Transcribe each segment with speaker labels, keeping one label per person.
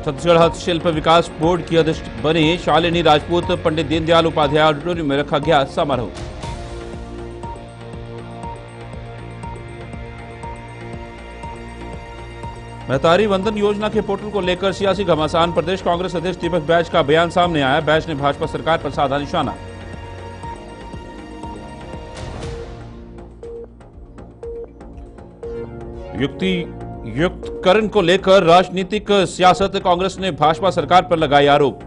Speaker 1: छत्तीसगढ़ हस्तशिल्प विकास बोर्ड की अध्यक्ष बनी शालिनी राजपूत। पंडित दीनदयाल उपाध्याय ऑडिटोरियम में रखा गया समारोह। महतारी वंदन योजना के पोर्टल को लेकर सियासी घमासान। प्रदेश कांग्रेस अध्यक्ष दीपक बैज का बयान सामने आया। बैज ने भाजपा सरकार पर साधा निशाना। युक्तकरण को लेकर राजनीतिक सियासत। कांग्रेस ने भाजपा सरकार पर लगाए आरोप।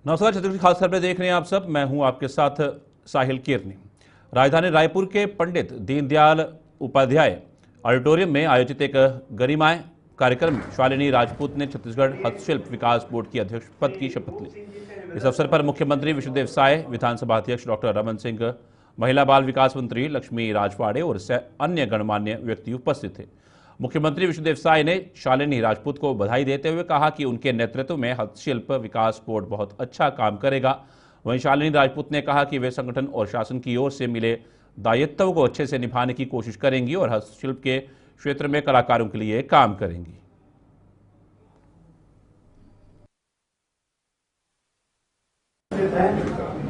Speaker 1: नमस्कार, छत्तीसगढ़ खास खबरें देख रहे हैं आप सब। मैं हूं आपके साथ साहिल कीर्नी। राजधानी रायपुर के पंडित दीनदयाल उपाध्याय ऑडिटोरियम में आयोजित एक गरिमामय कार्यक्रम में शालिनी राजपूत ने छत्तीसगढ़ हस्तशिल्प विकास बोर्ड की अध्यक्ष पद की शपथ ली। इस अवसर पर मुख्यमंत्री विष्णुदेव साय, विधानसभा अध्यक्ष डॉक्टर रमन सिंह, महिला बाल विकास मंत्री लक्ष्मी राजवाड़े और अन्य गणमान्य व्यक्ति उपस्थित थे। मुख्यमंत्री विष्णुदेव साय ने शालिनी राजपूत को बधाई देते हुए कहा कि उनके नेतृत्व में हस्तशिल्प विकास बोर्ड बहुत अच्छा काम करेगा। वहीं शालिनी राजपूत ने कहा कि वे संगठन और शासन की ओर से मिले दायित्व को अच्छे से निभाने की कोशिश करेंगी और हस्तशिल्प के क्षेत्र में कलाकारों के लिए काम करेंगी।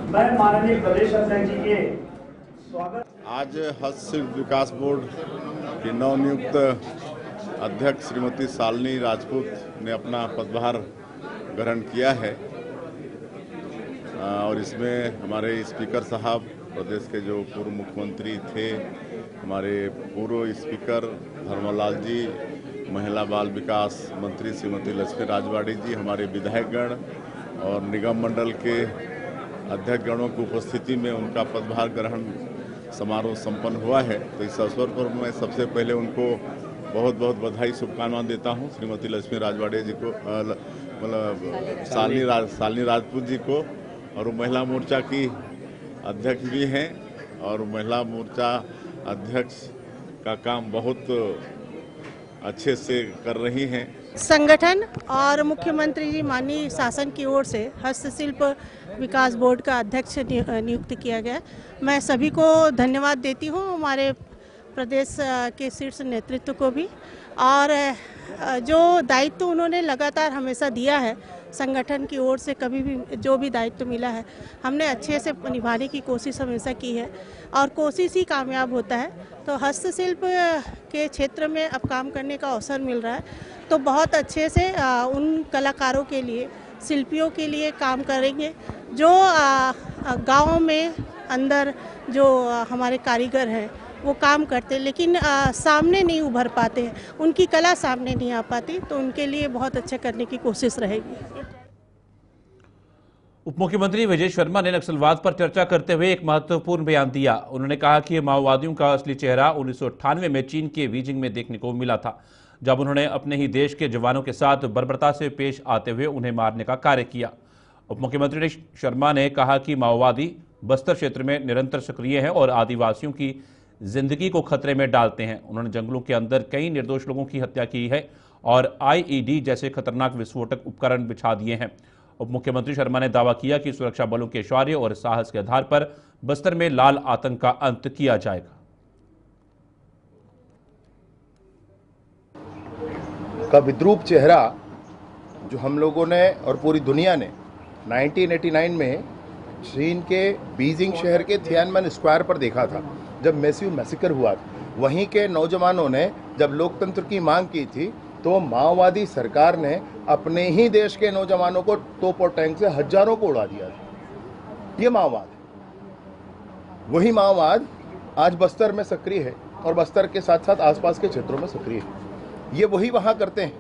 Speaker 2: मैं माननीय प्रदेश अध्यक्ष जी के स्वागत।
Speaker 3: आज हस्तशिल्प विकास बोर्ड की नवनियुक्त अध्यक्ष श्रीमती शालिनी राजपूत ने अपना पदभार ग्रहण किया है और इसमें हमारे स्पीकर साहब, प्रदेश के जो पूर्व मुख्यमंत्री थे, हमारे पूर्व स्पीकर धर्मलाल जी, महिला बाल विकास मंत्री श्रीमती लक्ष्मी राजवाड़ी जी, हमारे विधायकगण और निगम मंडल के अध्यक्षगणों की उपस्थिति में उनका पदभार ग्रहण समारोह संपन्न हुआ है। तो इस अवसर पर मैं सबसे पहले उनको बहुत बहुत बधाई, शुभकामनाएं देता हूं। श्रीमती लक्ष्मी राजवाड़ी जी को, मतलब शालिनी राजपूत जी को, और महिला मोर्चा की अध्यक्ष भी हैं और महिला मोर्चा अध्यक्ष का काम बहुत अच्छे से कर रही हैं।
Speaker 4: संगठन और मुख्यमंत्री जी माननीय शासन की ओर से हस्तशिल्प विकास बोर्ड का अध्यक्ष नियुक्त किया गया। मैं सभी को धन्यवाद देती हूँ, हमारे प्रदेश के शीर्ष नेतृत्व को भी, और जो दायित्व उन्होंने लगातार हमेशा दिया है संगठन की ओर से, कभी भी जो भी दायित्व मिला है हमने अच्छे से निभाने की कोशिश हमेशा की है और कोशिश ही कामयाब होता है। तो हस्तशिल्प के क्षेत्र में अब काम करने का अवसर मिल रहा है, तो बहुत अच्छे से उन कलाकारों के लिए, शिल्पियों के लिए काम करेंगे जो गाँव में अंदर जो हमारे कारीगर हैं वो काम करते हैं लेकिन सामने नहीं उभर पाते हैं, उनकी कला सामने नहीं आ पाती, तो उनके लिए बहुत अच्छा करने की कोशिश रहेगी।
Speaker 1: उप मुख्यमंत्री विजय शर्मा ने नक्सलवाद पर चर्चा करते हुए एक महत्वपूर्ण बयान दिया। उन्होंने कहा कि माओवादियों का असली चेहरा 1998 में चीन के बीजिंग में देखने को मिला था, जब उन्होंने अपने ही देश के जवानों के साथ बर्बरता से पेश आते हुए उन्हें मारने का कार्य किया। उप मुख्यमंत्री शर्मा ने कहा कि माओवादी बस्तर क्षेत्र में निरंतर सक्रिय हैं और आदिवासियों की जिंदगी को खतरे में डालते हैं। उन्होंने जंगलों के अंदर कई निर्दोष लोगों की हत्या की है और आईईडी जैसे खतरनाक विस्फोटक उपकरण बिछा दिए हैं। उप मुख्यमंत्री शर्मा ने दावा किया कि सुरक्षा बलों के शौर्य और साहस के आधार पर बस्तर में लाल आतंक का अंत किया जाएगा।
Speaker 5: का विद्रूप चेहरा जो हम लोगों ने और पूरी दुनिया ने 1989 में चीन के बीजिंग शहर के थियानमन स्क्वायर पर देखा था, जब मैसिव मैसेकर हुआ था। वहीं के नौजवानों ने जब लोकतंत्र की मांग की थी तो माओवादी सरकार ने अपने ही देश के नौजवानों को तोप और टैंक से हजारों को उड़ा दिया था। ये माओवाद है। वही माओवाद आज बस्तर में सक्रिय है और बस्तर के साथ साथ आसपास के क्षेत्रों में सक्रिय है। ये वही वहाँ करते हैं।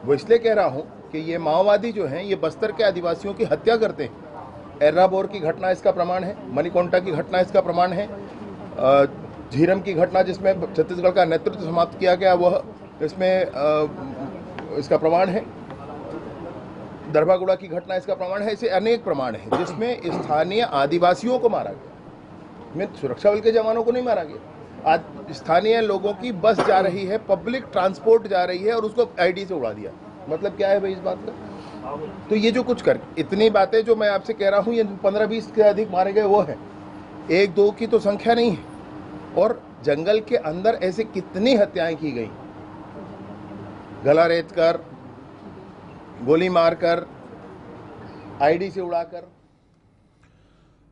Speaker 5: वो इसलिए कह रहा हूँ कि ये माओवादी जो हैं ये बस्तर के आदिवासियों की हत्या करते हैं। एर्राबोर की घटना इसका प्रमाण है, मणिकोंटा की घटना इसका प्रमाण है, झीरम की घटना जिसमें छत्तीसगढ़ का नेतृत्व समाप्त किया गया वह इसमें इसका प्रमाण है, दरबागुड़ा की घटना इसका प्रमाण है। ऐसे अनेक प्रमाण हैं जिसमें स्थानीय आदिवासियों को मारा गया, में सुरक्षा बल के जवानों को नहीं मारा गया। आज स्थानीय लोगों की बस जा रही है, पब्लिक ट्रांसपोर्ट जा रही है और उसको आईडी से उड़ा दिया। मतलब क्या है भाई इस बात का? तो ये जो कुछ कर, इतनी बातें जो मैं आपसे कह रहा हूँ, ये 15-20 के अधिक मारे गए वो हैं, 1-2 की तो संख्या नहीं है। और जंगल के अंदर ऐसे कितनी हत्याएं की गई, गला रेत कर, गोली मारकर, आईडी से उड़ाकर।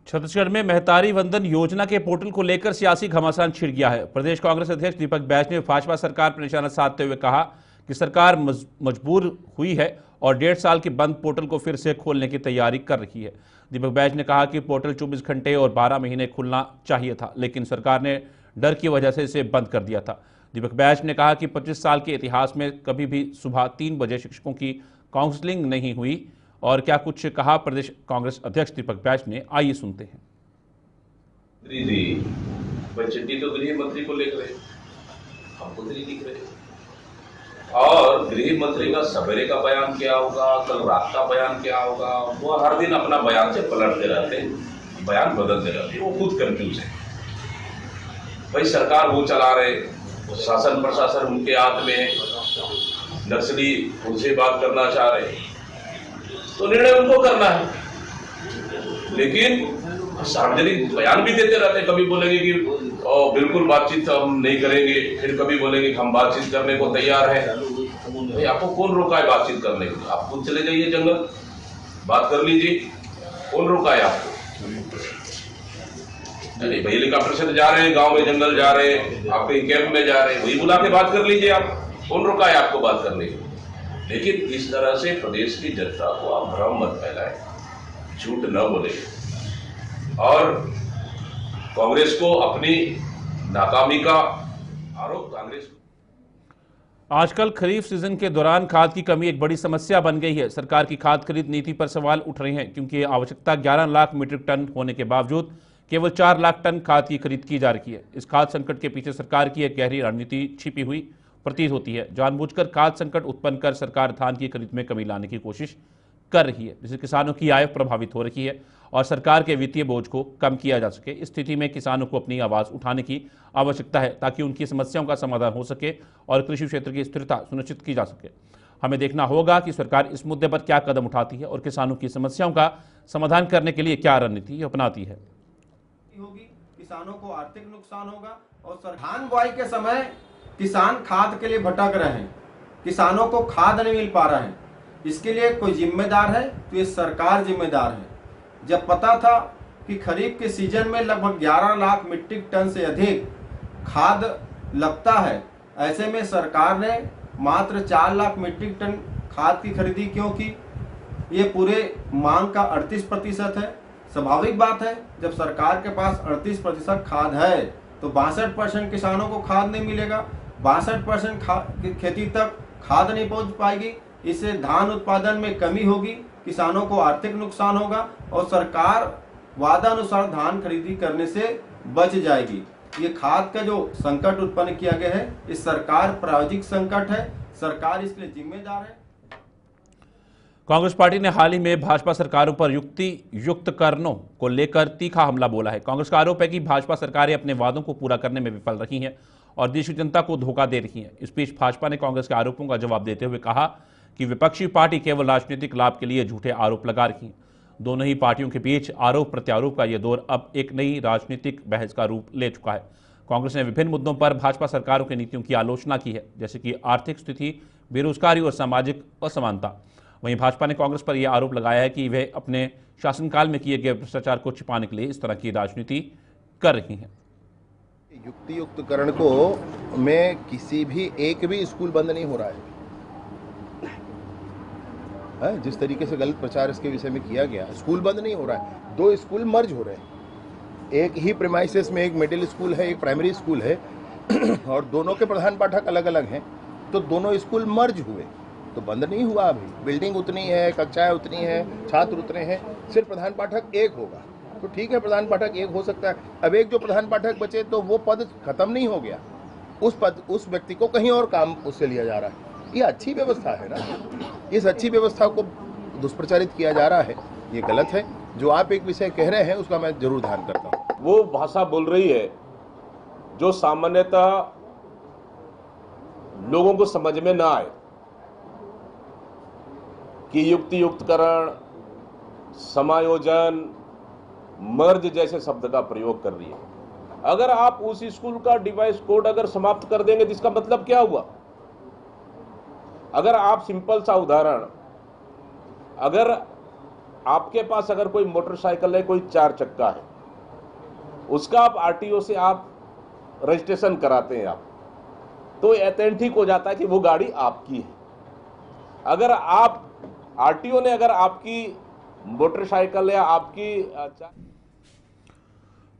Speaker 1: छत्तीसगढ़ में महतारी वंदन योजना के पोर्टल को लेकर सियासी घमासान छिड़ गया है। प्रदेश कांग्रेस अध्यक्ष दीपक बैज ने भाजपा सरकार पर निशाना साधते हुए कहा कि सरकार मजबूर हुई है और 1.5 साल के बंद पोर्टल को फिर से खोलने की तैयारी कर रही है। दीपक बैज ने कहा कि पोर्टल 24 घंटे और 12 महीने खुलना चाहिए था, लेकिन सरकार ने डर की वजह से इसे बंद कर दिया था। दीपक बैज ने कहा कि 25 साल के इतिहास में कभी भी सुबह 3 बजे शिक्षकों की काउंसलिंग नहीं हुई। और क्या कुछ कहा प्रदेश कांग्रेस अध्यक्ष दीपक बैज ने, आइए सुनते हैं।
Speaker 6: चिट्ठी तो गृह मंत्री को लिख रहे, हमको नहीं लिख रहे। और गृह मंत्री का सवेरे का बयान क्या होगा, कल रात का बयान क्या होगा, वो हर दिन अपना बयान से पलटते रहते हैं, बयान बदलते रहते हैं, वो खुद कंफ्यूज है। भाई सरकार वो चला रहे, शासन प्रशासन उनके हाथ में है, नक्सली उनसे बात करना चाह रहे तो निर्णय उनको करना है, लेकिन सार्वजनिक बयान भी देते रहते हैं। कभी बोलेंगे कि बिल्कुल बातचीत हम नहीं करेंगे, फिर कभी बोलेंगे कि हम बातचीत करने को तैयार हैं। भाई आपको कौन रोका है बातचीत करने के लिए? आप खुद चले जाइए जंगल, बात कर लीजिए, कौन रोका है आपको? नहीं भाई हेलीकॉप्टर से जा रहे हैं, गांव में जंगल जा रहे हैं, आप कहीं कैंप में जा रहे हैं, वही बुला के बात कर लीजिए। आप कौन रोका है आपको बात करने के लिए? लेकिन इस तरह से प्रदेश की जनता को आप भ्रम मत फैलाएं, झूठ न बोले और कांग्रेस को अपनी नाकामी का आरोप कांग्रेस।
Speaker 1: आजकल खरीफ सीजन के दौरान खाद की कमी एक बड़ी समस्या बन गई है। सरकार की खाद खरीद नीति पर सवाल उठ रहे हैं, क्योंकि आवश्यकता 11 लाख मीट्रिक टन होने के बावजूद केवल 4 लाख टन खाद की खरीद की जा रही है। इस खाद संकट के पीछे सरकार की एक गहरी रणनीति छिपी हुई प्रतीत होती है। जानबूझकर खाद संकट उत्पन्न कर सरकार धान की खरीद में कमी लाने की कोशिश कर रही है, जिससे किसानों की आय प्रभावित हो रही है और सरकार के वित्तीय बोझ को कम किया जा सके। इस स्थिति में किसानों को अपनी आवाज़ उठाने की आवश्यकता है, ताकि उनकी समस्याओं का समाधान हो सके और कृषि क्षेत्र की स्थिरता सुनिश्चित की जा सके। हमें देखना होगा कि सरकार इस मुद्दे पर क्या कदम उठाती है और किसानों की समस्याओं का समाधान करने के लिए क्या रणनीति अपनाती है।
Speaker 7: किसानों को आर्थिक नुकसान होगा और धान बुआई के समय किसान खाद के लिए भटक रहे हैं, किसानों को खाद नहीं मिल पा रहा है। इसके लिए कोई जिम्मेदार है तो ये सरकार जिम्मेदार है। जब पता था कि खरीफ के सीजन में लगभग 11 लाख मीट्रिक टन से अधिक खाद लगता है, ऐसे में सरकार ने मात्र 4 लाख मीट्रिक टन खाद की खरीदी क्यों की? ये पूरे मांग का 38% है। स्वाभाविक बात है, जब सरकार के पास 38% खाद है तो 62% किसानों को खाद नहीं मिलेगा, 62% खेती तक खाद नहीं पहुंच पाएगी। इससे धान उत्पादन में कमी होगी, किसानों को आर्थिक नुकसान होगा और सरकार वादा अनुसार धान खरीदी करने से बच जाएगी। ये खाद का जो संकट उत्पन्न किया गया है, इस सरकार प्रायोजिक संकट है, सरकार इसके लिए जिम्मेदार है।
Speaker 1: कांग्रेस पार्टी ने हाल ही में भाजपा सरकारों पर युक्त कारणों को लेकर तीखा हमला बोला है। कांग्रेस का आरोप है कि भाजपा सरकारें अपने वादों को पूरा करने में विफल रही हैं और देश की जनता को धोखा दे रही हैं। इस बीच भाजपा ने कांग्रेस के आरोपों का जवाब देते हुए कहा कि विपक्षी पार्टी केवल राजनीतिक लाभ के लिए झूठे आरोप लगा रही है। दोनों ही पार्टियों के बीच आरोप प्रत्यारोप का यह दौर अब एक नई राजनीतिक बहस का रूप ले चुका है। कांग्रेस ने विभिन्न मुद्दों पर भाजपा सरकारों की नीतियों की आलोचना की है, जैसे कि आर्थिक स्थिति, बेरोजगारी और सामाजिक असमानता। वहीं भाजपा ने कांग्रेस पर यह आरोप लगाया है कि वे अपने शासनकाल में किए गए भ्रष्टाचार को छिपाने के लिए इस तरह की राजनीति कर रही हैं।
Speaker 5: युक्तियुक्तकरण को में किसी भी एक भी स्कूल बंद नहीं हो रहा है। जिस तरीके से गलत प्रचार इसके विषय में किया गया, स्कूल बंद नहीं हो रहा है, 2 स्कूल मर्ज हो रहे हैं। एक ही प्रीमाइसेस में एक मिडिल स्कूल है, एक प्राइमरी स्कूल है और दोनों के प्रधान पाठक अलग अलग हैं, तो दोनों स्कूल मर्ज हुए, तो बंद नहीं हुआ। अभी बिल्डिंग उतनी है, कक्षाएं उतनी हैं, छात्र उतने हैं, सिर्फ प्रधान पाठक एक होगा तो ठीक है, प्रधान पाठक एक हो सकता है। अब एक जो प्रधान पाठक बचे तो वो पद खत्म नहीं हो गया, उस व्यक्ति को कहीं और काम उससे लिया जा रहा है। ये अच्छी व्यवस्था है ना, इस अच्छी व्यवस्था को दुष्प्रचारित किया जा रहा है, ये गलत है। जो आप एक विषय कह रहे हैं उसका मैं जरूर ध्यान करता हूँ।
Speaker 6: वो भाषा बोल रही है जो सामान्यतः लोगों को समझ में ना आए, कि युक्तियुक्तकरण, समायोजन, मर्ज जैसे शब्द का प्रयोग कर रही है। अगर आप उस स्कूल का डिवाइस कोड अगर समाप्त कर देंगे तो इसका मतलब क्या हुआ? अगर आप सिंपल सा उदाहरण, अगर आपके पास अगर कोई मोटरसाइकिल है, कोई 4 चक्का है, उसका आप आरटीओ से आप रजिस्ट्रेशन कराते हैं आप, तो ऑथेंटिक हो जाता है कि वो गाड़ी आपकी है। अगर आप आरटीओ ने अगर आपकी मोटरसाइकिल या आपकी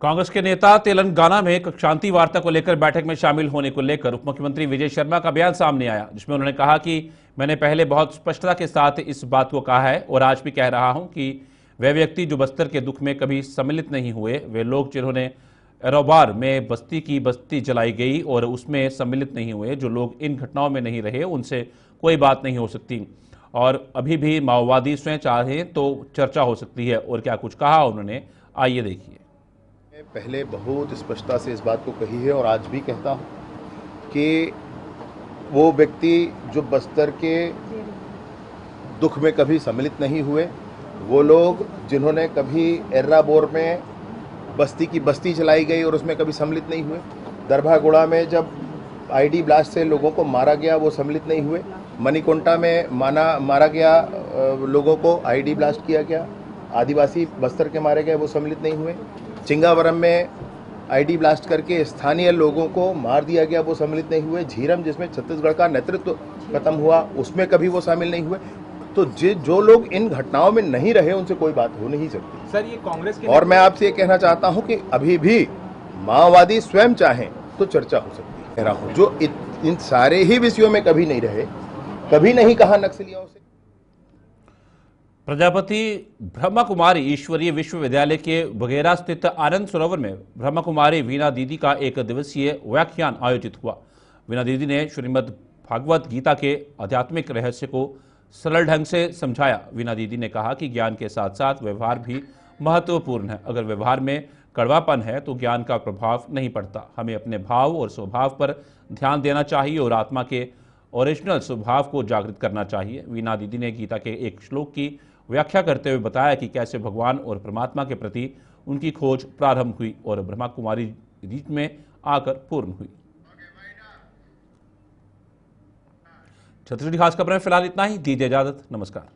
Speaker 1: कांग्रेस के नेता तेलंगाना में एक शांति वार्ता को लेकर बैठक में शामिल होने को लेकर उप मुख्यमंत्री विजय शर्मा का बयान सामने आया, जिसमें उन्होंने कहा कि मैंने पहले बहुत स्पष्टता के साथ इस बात को कहा है और आज भी कह रहा हूं कि वे व्यक्ति जो बस्तर के दुख में कभी सम्मिलित नहीं हुए, वे लोग जिन्होंने एरोबार में बस्ती की बस्ती जलाई गई और उसमें सम्मिलित नहीं हुए, जो लोग इन घटनाओं में नहीं रहे, उनसे कोई बात नहीं हो सकती और अभी भी माओवादी स्वयं चाहें तो चर्चा हो सकती है। और क्या कुछ कहा उन्होंने, आइए देखिए।
Speaker 5: पहले बहुत स्पष्टता से इस बात को कही है और आज भी कहता हूँ कि वो व्यक्ति जो बस्तर के दुख में कभी सम्मिलित नहीं हुए, वो लोग जिन्होंने कभी एर्राबोर में बस्ती की बस्ती चलाई गई और उसमें कभी सम्मिलित नहीं हुए, दरभागुड़ा में जब आईडी ब्लास्ट से लोगों को मारा गया वो सम्मिलित नहीं हुए, मणिकुंटा में मारा गया लोगों को आईडी ब्लास्ट किया गया, आदिवासी बस्तर के मारे गए वो सम्मिलित नहीं हुए, चिंगावरम में आईडी ब्लास्ट करके स्थानीय लोगों को मार दिया गया वो सम्मिलित नहीं हुए, झीरम जिसमें छत्तीसगढ़ का नेतृत्व खत्म हुआ उसमें कभी वो शामिल नहीं हुए। तो जो लोग इन घटनाओं में नहीं रहे उनसे कोई बात हो नहीं सकती।
Speaker 8: सर, ये कांग्रेस के
Speaker 5: और मैं आपसे ये कहना चाहता हूं कि अभी भी माओवादी स्वयं चाहें तो चर्चा हो सकती है। कह रहा हूं जो इन सारे ही विषयों में कभी नहीं रहे, कभी नहीं कहा नक्सलियों से।
Speaker 1: प्रजापति ब्रह्मा कुमारी ईश्वरीय विश्वविद्यालय के बघेरा स्थित आनंद सरोवर में ब्रह्मा कुमारी वीणा दीदी का एक दिवसीय व्याख्यान आयोजित हुआ। वीणा दीदी ने श्रीमद् भागवत गीता के आध्यात्मिक रहस्य को सरल ढंग से समझाया। वीणा दीदी ने कहा कि ज्ञान के साथ साथ व्यवहार भी महत्वपूर्ण है। अगर व्यवहार में कड़वापन है तो ज्ञान का प्रभाव नहीं पड़ता। हमें अपने भाव और स्वभाव पर ध्यान देना चाहिए और आत्मा के ओरिजिनल स्वभाव को जागृत करना चाहिए। वीणा दीदी ने गीता के एक श्लोक की व्याख्या करते हुए बताया कि कैसे भगवान और परमात्मा के प्रति उनकी खोज प्रारंभ हुई और ब्रह्मा कुमारी रीत में आकर पूर्ण हुई। छत्तीसगढ़ी खास खबरें फिलहाल इतना ही। दीजिए इजाजत, नमस्कार।